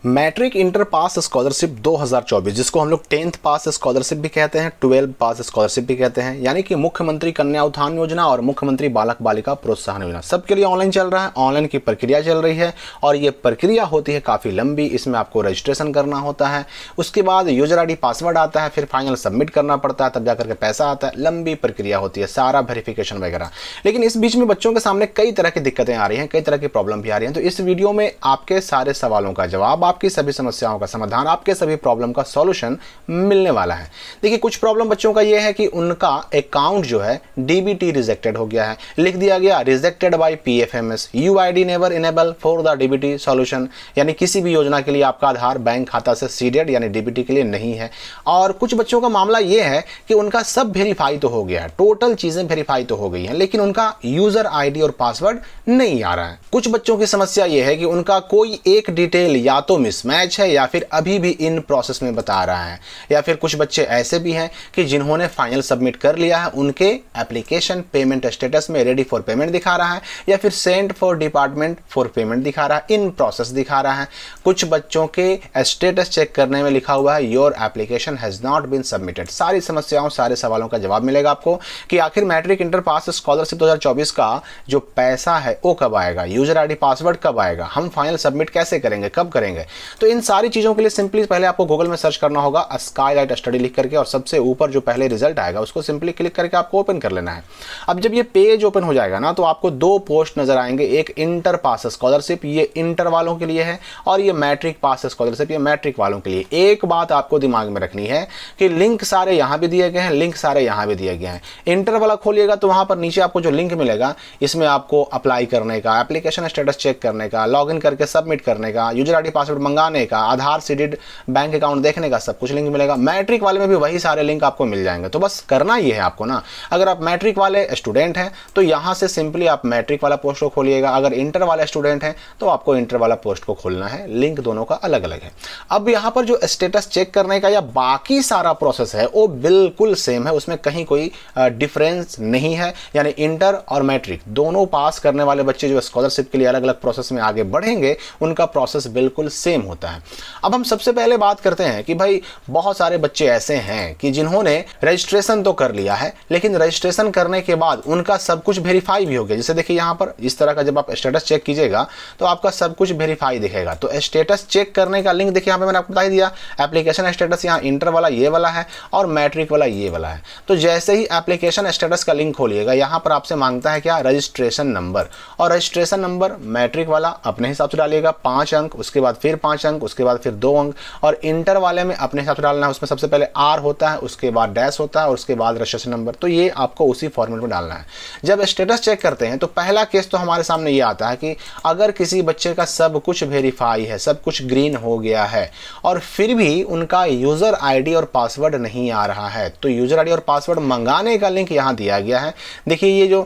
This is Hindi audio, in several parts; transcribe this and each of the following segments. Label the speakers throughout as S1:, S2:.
S1: मैट्रिक इंटर पास स्कॉलरशिप 2024, जिसको हम लोग 10th पास स्कॉलरशिप भी कहते हैं, 12 पास स्कॉलरशिप भी कहते हैं, यानी कि मुख्यमंत्री कन्या उत्थान योजना और मुख्यमंत्री बालक बालिका प्रोत्साहन योजना, सबके लिए ऑनलाइन चल रहा है। ऑनलाइन की प्रक्रिया चल रही है और ये प्रक्रिया होती है काफ़ी लंबी। इसमें आपको रजिस्ट्रेशन करना होता है, उसके बाद यूजर ID पासवर्ड आता है, फिर फाइनल सबमिट करना पड़ता है, तब जाकर के पैसा आता है। लंबी प्रक्रिया होती है, सारा वेरिफिकेशन वगैरह। लेकिन इस बीच में बच्चों के सामने कई तरह की दिक्कतें आ रही हैं, कई तरह की प्रॉब्लम भी आ रही हैं। तो इस वीडियो में आपके सारे सवालों का जवाब, आपकी सभी समस्याओं का समाधान, आपके सभी प्रॉब्लम का सॉल्यूशन मिलने वाला है। देखिए, कुछ प्रॉब्लम बच्चों का ये है कि उनका अकाउंट जो है DBT रिजेक्टेड हो गया है, लिख दिया गया rejected by PFMS, UID never enable for the DBT solution, यानी किसी भी योजना के लिए आपका आधार बैंक खाता से सीडेड यानी DBT के लिए नहीं है। और कुछ बच्चों का मामला ये है कि उनका सब वेरीफाई तो हो गया है, टोटल चीजें वेरीफाई तो हो गई हैं, लेकिन उनका यूजर ID और पासवर्ड नहीं आ रहा है। कुछ बच्चों की समस्या ये है कि उनका कोई एक डिटेल या तो मिसमैच है या फिर अभी भी इन प्रोसेस में बता रहा है, या फिर कुछ बच्चे ऐसे भी हैं कि जिन्होंने फाइनल सबमिट कर लिया है, उनके एप्लीकेशन पेमेंट स्टेटस में रेडी फॉर पेमेंट दिखा रहा है या फिर send for department for payment दिखा रहा है, इन प्रोसेस दिखा रहा है। कुछ बच्चों के स्टेटस चेक करने में लिखा हुआ है your application has not been submitted. सारी समस्याओं, सारे सवालों का जवाब मिलेगा आपको कि आखिर मैट्रिक इंटर पास स्कॉलरशिप 2024 का जो पैसा है वो कब आएगा, यूजर ID पासवर्ड कब आएगा, हम फाइनल सबमिट कैसे करेंगे, कब करेंगे। तो इन सारी चीजों के लिए सिंपली पहले आपको गूगल में सर्च करना होगा स्काईलाइट स्टडी लिख करके, और सबसे ऊपर जो पहले रिजल्ट आएगा उसको सिंपली क्लिक करके आपको ओपन कर लेना है। अब जब ये पेज ओपन हो जाएगा ना, तो आपको दो पोस्ट नजर आएंगे, एक इंटर पास स्कॉलरशिप, ये इंटर वालों के लिए है, और ये मैट्रिक पास स्कॉलरशिप, ये मैट्रिक वालों के लिए। एक बात आपको दिमाग में रखनी है कि लिंक सारे यहां भी दिए गए हैं, लिंक सारे यहां भी दिए गए हैं। इंटर वाला खोलिएगा तो वहां पर नीचे आपको जो लिंक मिलेगा, इसमें आपको अप्लाई करने का, एप्लीकेशन स्टेटस चेक करने का, लॉगिन करके सबमिट करने का, यूजर ID पासवर्ड मंगाने का, आधार सीडेड बैंक अकाउंट देखने का, सब कुछ लिंक मिलेगा। मैट्रिक वाले में भी वही सारे लिंक आपको मिल जाएंगे। तो बस करना ये है आपको ना, अगर आप मैट्रिक वाले स्टूडेंट हैं तो यहां से सिंपली आप मैट्रिक वाला पोस्ट को खोलिएगा, अगर इंटर वाले स्टूडेंट हैं तो आपको इंटर वाला पोस्ट को खोलना है। लिंक दोनों का अलग अलग है। अब यहां पर जो स्टेटस चेक करने का या बाकी सारा प्रोसेस है वो बिल्कुल सेम है, उसमें कहीं कोई डिफरेंस नहीं है। यानी इंटर और मैट्रिक दोनों पास करने वाले बच्चे जो स्कॉलरशिप के लिए अलग अलग प्रोसेस में आगे बढ़ेंगे, उनका प्रोसेस बिल्कुल सेम होता है। अब हम सबसे पहले बात करते हैं कि भाई बहुत सारे बच्चे ऐसे हैं कि जिन्होंने रजिस्ट्रेशन तो कर लिया है, लेकिन रजिस्ट्रेशन करने के बाद उनका सब कुछ वेरीफाई भी हो गया। जैसे देखिए यहां पर इस तरह का जब आप स्टेटस चेक कीजिएगा तो आपका सब कुछ वेरीफाई दिखेगा। तो स्टेटस चेक करने का लिंक देखिए, यहां पे मैंने आपको बता ही दिया, एप्लीकेशन स्टेटस यहां इंटर वाला ये वाला है और मैट्रिक वाला ये वाला है। तो जैसे ही एप्लीकेशन स्टेटस का लिंक खोलिएगा, यहां पर आपसे मांगता है क्या, रजिस्ट्रेशन नंबर, और रजिस्ट्रेशन नंबर मैट्रिक वाला अपने हिसाब से डालिएगा 5 अंक, उसके बाद फिर 5 अंक, उसके बाद फिर 2 अंक, और इंटर वाले में अपने हिसाब से डालना है, उसमें सबसे पहले R होता है, उसके बाद डैश होता है और उसके बाद रजिस्ट्रेशन नंबर। तो ये आपको उसी फॉर्मेट में डालना है। जब स्टेटस चेक करते हैं तो पहला केस तो हमारे सामने ये आता है कि अगर किसी बच्चे का सब कुछ वेरीफाई है, सब कुछ ग्रीन हो गया है, और फिर भी उनका यूजर ID और पासवर्ड नहीं आ रहा है, तो यूजर ID और पासवर्ड मंगाने का लिंक यहाँ दिया गया है। देखिए ये जो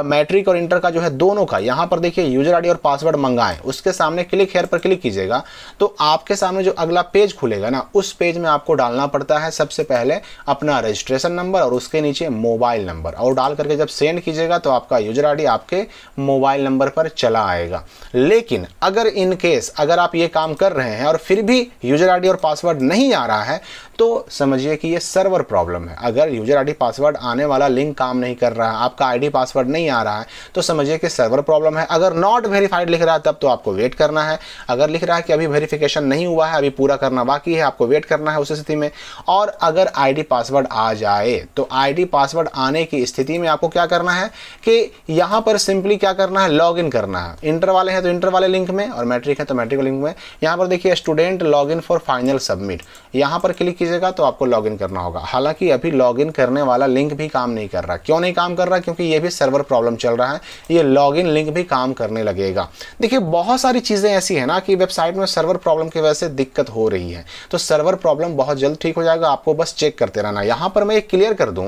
S1: मैट्रिक और इंटर का जो है दोनों का, यहाँ पर देखिए यूजर ID और पासवर्ड मंगाएं, उसके सामने क्लिक हेयर पर क्लिक कीजिएगा तो आपके सामने जो अगला पेज खुलेगा ना, उस पेज में आपको डालना पड़ता है सबसे पहले अपना रजिस्ट्रेशन नंबर और उसके नीचे मोबाइल नंबर, और डाल करके जब सेंड कीजिएगा तो आपका यूजर ID आपके मोबाइल नंबर पर चला आएगा। लेकिन अगर इन केस अगर आप ये काम कर रहे हैं और फिर भी यूजर ID और पासवर्ड नहीं आ रहा है, तो समझिए कि ये सर्वर प्रॉब्लम है। अगर यूजर ID पासवर्ड आने वाला लिंक काम नहीं कर रहा है, आपका ID पासवर्ड नहीं आ रहा है, तो समझिए कि सर्वर प्रॉब्लम है। अगर नॉट वेरीफाइड लिख रहा है तब तो आपको वेट करना है। अगर लिख रहा है कि अभी वेरिफिकेशन नहीं हुआ है, अभी पूरा करना बाकी है, आपको वेट करना है उस स्थिति में। और अगर ID पासवर्ड आ जाए तो ID पासवर्ड आने की स्थिति में आपको क्या करना है कि यहाँ पर सिंपली क्या करना है, लॉग इन करना है। इंटर वाले हैं तो इंटर वाले लिंक में, और मैट्रिक है तो मैट्रिक वाले लिंक में। यहाँ पर देखिए student log in for final submit, यहाँ पर क्लिक कीजिएगा तो आपको लॉग इन करना होगा। हालांकि अभी लॉग इन करने वाला लिंक भी काम नहीं कर रहा। क्यों नहीं काम कर रहा? क्योंकि ये भी सर्वर प्रॉब्लम चल रहा है। ये लॉग इन लिंक भी काम करने लगेगा। देखिए बहुत सारी चीजें ऐसी है ना कि वेबसाइट में सर्वर प्रॉब्लम की वजह से दिक्कत हो रही है, तो सर्वर प्रॉब्लम बहुत जल्द ठीक हो जाएगा। आपको बस चेक करते रहना। यहाँ पर मैं क्लियर कर दूं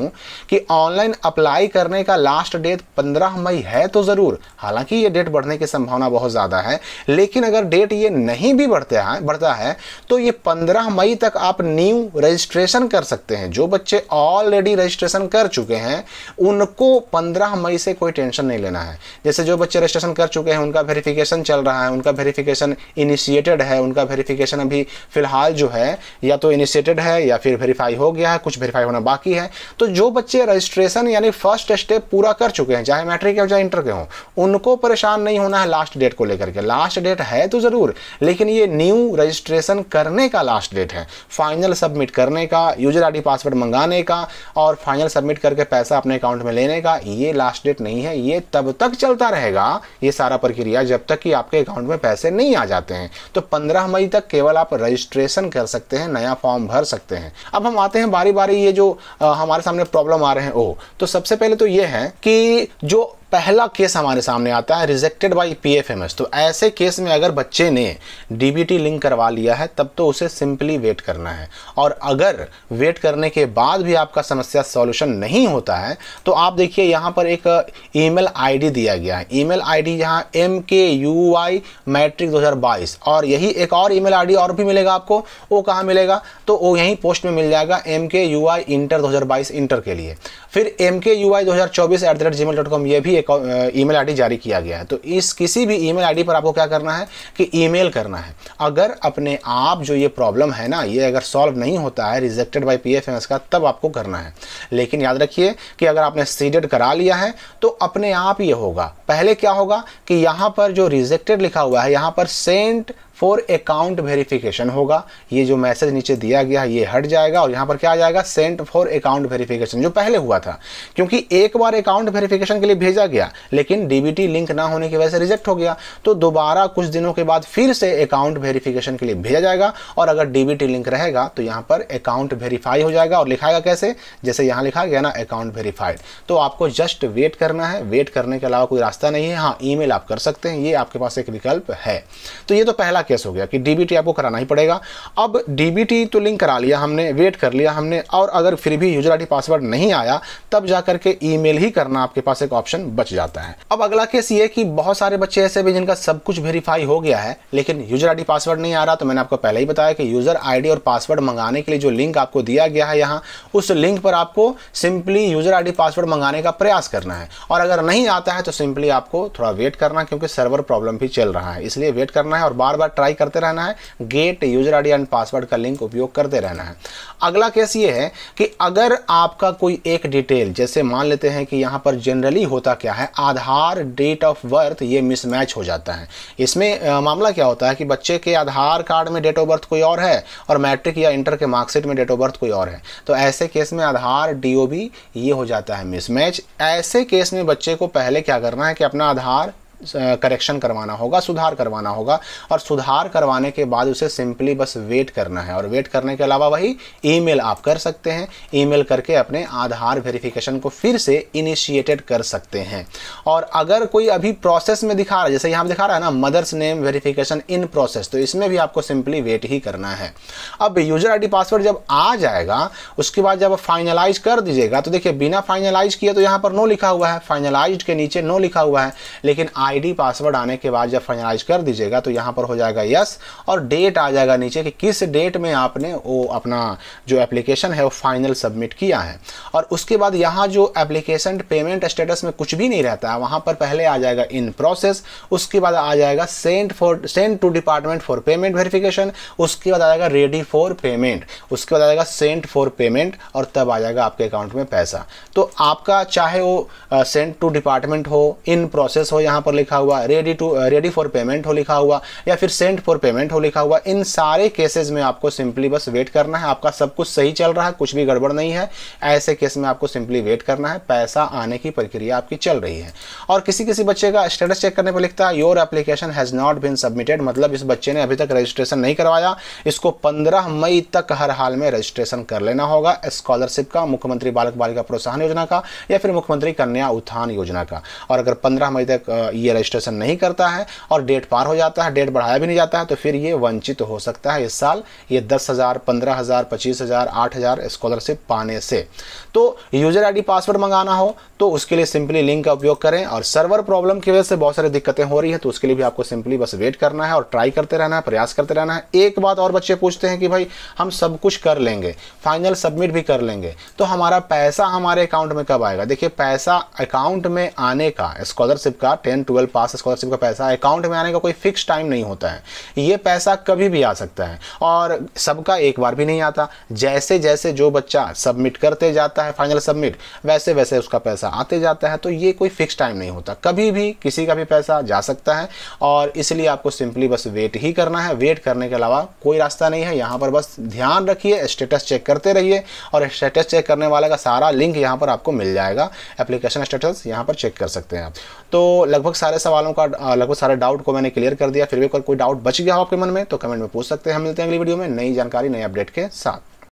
S1: कि ऑनलाइन अप्लाई करने का लास्ट डेट 15 मई है तो जरूर, हालांकि ये डेट बढ़ने की संभावना बहुत ज्यादा है, लेकिन अगर डेट ये नहीं भी बढ़ता है तो ये 15 मई तक आप न्यू रजिस्ट्रेशन कर सकते हैं। जो बच्चे ऑलरेडी रजिस्ट्रेशन कर चुके हैं उनको 15 मई से कोई टेंशन नहीं लेना है। जैसे जो बच्चे रजिस्ट्रेशन कर चुके हैं उनका वेरिफिकेशन चल रहा है, उनका वेरिफिकेशन इनिशिएट इनिशिएटेड है, उनका वेरिफिकेशन अभी फिलहाल जो है या तो इनिशिएटेड है या फिर वेरीफाई हो गया है, कुछ वेरीफाई होना बाकी है। तो जो बच्चे रजिस्ट्रेशन यानी फर्स्ट स्टेप पूरा कर चुके हैं, चाहे मैट्रिक या चाहे इंटर के हों, उनको परेशान नहीं होना है लास्ट डेट को लेकर के। लास्ट डेट है तो जरूर, लेकिन ये न्यू रजिस्ट्रेशन करने का लास्ट डेट है, फाइनल सबमिट करने का, यूजर आईडी पासवर्ड मंगाने का और फाइनल सबमिट करके पैसा अपने अकाउंट में लेने का, ये लास्ट डेट नहीं है। ये तब तक चलता रहेगा ये सारा प्रक्रिया जब तक कि आपके अकाउंट में पैसे नहीं आ जाते हैं। तो 15 मई तक केवल आप रजिस्ट्रेशन कर सकते हैं, नया फॉर्म भर सकते हैं। अब हम आते हैं बारी बारी ये जो हमारे सामने प्रॉब्लम आ रहे हैं वो। तो सबसे पहले तो ये है कि जो पहला केस हमारे सामने आता है रिजेक्टेड बाय पीएफएमएस। तो ऐसे केस में अगर बच्चे ने डीबीटी लिंक करवा लिया है तब तो उसे सिंपली वेट करना है, और अगर वेट करने के बाद भी आपका समस्या सॉल्यूशन नहीं होता है तो आप देखिए यहाँ पर एक ईमेल आईडी दिया गया है। ईमेल आईडी यहाँ MKUI मैट्रिक 2022, और यही एक और ईमेल आईडी और भी मिलेगा आपको। वो कहाँ मिलेगा? तो वो यहीं पोस्ट में मिल जाएगा, MKUI इंटर 2022 इंटर के लिए। फिर MKUI 2024@gmail.com ये भी एक ईमेल आईडी जारी किया गया है। तो इस किसी भी ईमेल आईडी पर आपको क्या करना है कि ईमेल करना है। अगर अपने आप जो ये प्रॉब्लम है ना, ये अगर सॉल्व नहीं होता है रिजेक्टेड बाय पीएफएमएस का, तब आपको करना है। लेकिन याद रखिए कि अगर आपने सीडेड करा लिया है तो अपने आप ये होगा। पहले क्या होगा कि यहाँ पर जो रिजेक्टेड लिखा हुआ है यहाँ पर सेंट फॉर अकाउंट वेरिफिकेशन होगा। ये जो मैसेज नीचे दिया गया है ये हट जाएगा और यहाँ पर क्या आ जाएगा, सेंट फॉर अकाउंट वेरिफिकेशन, जो पहले हुआ था। क्योंकि एक बार अकाउंट वेरिफिकेशन के लिए भेजा गया लेकिन डीबीटी लिंक ना होने की वजह से रिजेक्ट हो गया, तो दोबारा कुछ दिनों के बाद फिर से अकाउंट वेरिफिकेशन के लिए भेजा जाएगा। और अगर डीबीटी लिंक रहेगा तो यहाँ पर अकाउंट वेरीफाई हो जाएगा। और लिखाएगा कैसे? जैसे यहाँ लिखा गया ना, अकाउंट वेरीफाइड। तो आपको जस्ट वेट करना है, वेट करने के अलावा कोई रास्ता नहीं है। हाँ, ईमेल आप कर सकते हैं, ये आपके पास एक विकल्प है। तो ये तो पहला केस हो गया कि डीबीटी आपको कराना ही पड़ेगा। अब डीबीटी तो लिंक करा लिया हमने, वेट कर लिया हमने, और अगर फिर भी यूजर आईडी पासवर्ड नहीं आया तब जाकर के ईमेल ही करना, आपके पास एक ऑप्शन बच जाता है। अब अगला केस ये कि बहुत सारे बच्चे ऐसे भी जिनका सब कुछ वेरीफाई हो गया है लेकिन यूजर आईडी पासवर्ड नहीं आ रहा। तो मैंने आपको पहले ही बताया कि यूजर आईडी और पासवर्ड मंगाने के लिए जो लिंक आपको दिया गया है यहाँ, उस लिंक पर आपको सिंपली यूजर आईडी पासवर्ड मंगाने का प्रयास करना है। और अगर नहीं आता है तो सिंपली आपको थोड़ा वेट करना, क्योंकि सर्वर प्रॉब्लम भी चल रहा है, इसलिए वेट करना है और बार बार ट्राई करते रहना है। Gate user ID and password का लिंक उपयोग करते रहना है। अगला केस ये है कि अगर आपका कोई एक डिटेल, जैसे मान लेते हैं कि यहाँ पर जनरली होता क्या है, आधार डेट ऑफ बर्थ ये मिसमैच हो जाता है। इसमें मामला क्या होता है कि बच्चे के आधार कार्ड में डेट ऑफ बर्थ कोई और है और मैट्रिक या इंटर के मार्कशीट में डेट ऑफ बर्थ कोई और है। तो ऐसे केस में आधार DOB ये हो जाता है मिसमैच। ऐसे केस में बच्चे को पहले क्या करना है कि अपना आधार करेक्शन करवाना होगा, सुधार करवाना होगा, और सुधार करवाने के बाद उसे सिंपली बस वेट करना है। और वेट करने के अलावा वही ईमेल आप कर सकते हैं, ईमेल करके अपने आधार वेरिफिकेशन को फिर से इनिशिएटेड कर सकते हैं। और अगर कोई अभी प्रोसेस में दिखा रहा है, जैसे यहाँ दिखा रहा है ना mother's name verification in process, तो इसमें भी आपको सिंपली वेट ही करना है। अब यूजर आईडी पासवर्ड जब आ जाएगा उसके बाद जब फाइनलाइज कर दीजिएगा, तो देखिए बिना फाइनलाइज किए तो यहाँ पर नो लिखा हुआ है, फाइनलाइज्ड के नीचे नो लिखा हुआ है, लेकिन आईडी पासवर्ड आने के बाद जब फाइनलाइज कर दीजिएगा तो यहाँ पर हो जाएगा यस, और डेट आ जाएगा नीचे कि किस डेट में आपने वो अपना जो एप्लीकेशन है वो फाइनल सबमिट किया है। और उसके बाद यहाँ जो एप्लीकेशन पेमेंट स्टेटस में कुछ भी नहीं रहता है, वहाँ पर पहले आ जाएगा इन प्रोसेस, उसके बाद आ जाएगा send to department for payment verification, उसके बाद आ जाएगा रेडी फॉर पेमेंट, उसके बाद आ जाएगा सेंड फॉर पेमेंट, और तब आ जाएगा आपके अकाउंट में पैसा। तो आपका चाहे वो सेंड टू डिपार्टमेंट हो, इन प्रोसेस हो, यहाँ पर लिखा हुआ रेडी फॉर पेमेंट हो लिखा हुआ, या फिर सेंड फॉर पेमेंट हो लिखा हुआ, इन सारे केसेस में आपको सिंपली बस वेट करना है। आपका सब कुछ सही चल रहा है, कुछ भी गड़बड़ नहीं है, ऐसे केस में आपको सिंपली वेट करना है, पैसा आने की प्रक्रिया आपकी चल रही है। और किसी किसी बच्चे का स्टेटस चेक करने पर लिखता है your application has not been submitted, मतलब इस बच्चे ने अभी तक रजिस्ट्रेशन नहीं करवाया, इसको 15 मई तक हर हाल में रजिस्ट्रेशन कर लेना होगा स्कॉलरशिप का, मुख्यमंत्री बालक बालिका प्रोत्साहन योजना का या फिर मुख्यमंत्री कन्या उत्थान योजना का। और अगर 15 मई तक ये रजिस्ट्रेशन नहीं करता है और डेट पार हो जाता है, डेट बढ़ाया भी नहीं जाता है, तो फिर ये वंचित हो सकता है इस साल ये 10,000, 15,000, 25,000, 8,000 स्कॉलरशिप पाने से। तो यूजर आईडी पासवर्ड मंगाना हो तो उसके लिए सिंपली लिंक का उपयोग करें, और सर्वर प्रॉब्लम की वजह से बहुत सारी दिक्कतें हो रही है तो उसके लिए भी आपको सिंपली बस वेट करना है और ट्राई करते रहना है, प्रयास करते रहना है। एक बात और बच्चे पूछते हैं कि भाई हम सब कुछ कर लेंगे, फाइनल सबमिट भी कर लेंगे, तो हमारा पैसा हमारे अकाउंट में कब आएगा? देखिए पैसा अकाउंट में आने का स्कॉलरशिप का 10, 12 पास स्कॉलरशिप का पैसा अकाउंट में आने का कोई फिक्स टाइम नहीं होता है, ये पैसा कभी भी आ सकता है और सबका एक बार भी नहीं आता। जैसे जैसे जो बच्चा सबमिट करते जाता है फाइनल सबमिट, वैसे वैसे उसका पैसा आते जाता है। तो ये कोई फिक्स टाइम नहीं होता, कभी भी किसी का भी पैसा जा सकता है और इसलिए आपको सिंपली बस वेट ही करना है। वेट करने के अलावा कोई रास्ता नहीं है। यहाँ पर बस ध्यान रखिए, स्टेटस चेक करते रहिए और स्टेटस चेक करने वाले का सारा लिंक यहाँ पर आपको मिल जाएगा। एप्लीकेशन स्टेटस यहाँ पर चेक कर सकते हैं आप। तो लगभग सारे सवालों का लगभग सारे डाउट को मैंने क्लियर कर दिया। फिर भी कोई डाउट बच गया हो आपके मन में तो कमेंट में पूछ सकते हैं। हम मिलते हैं अगली वीडियो में नई जानकारी नए अपडेट के साथ।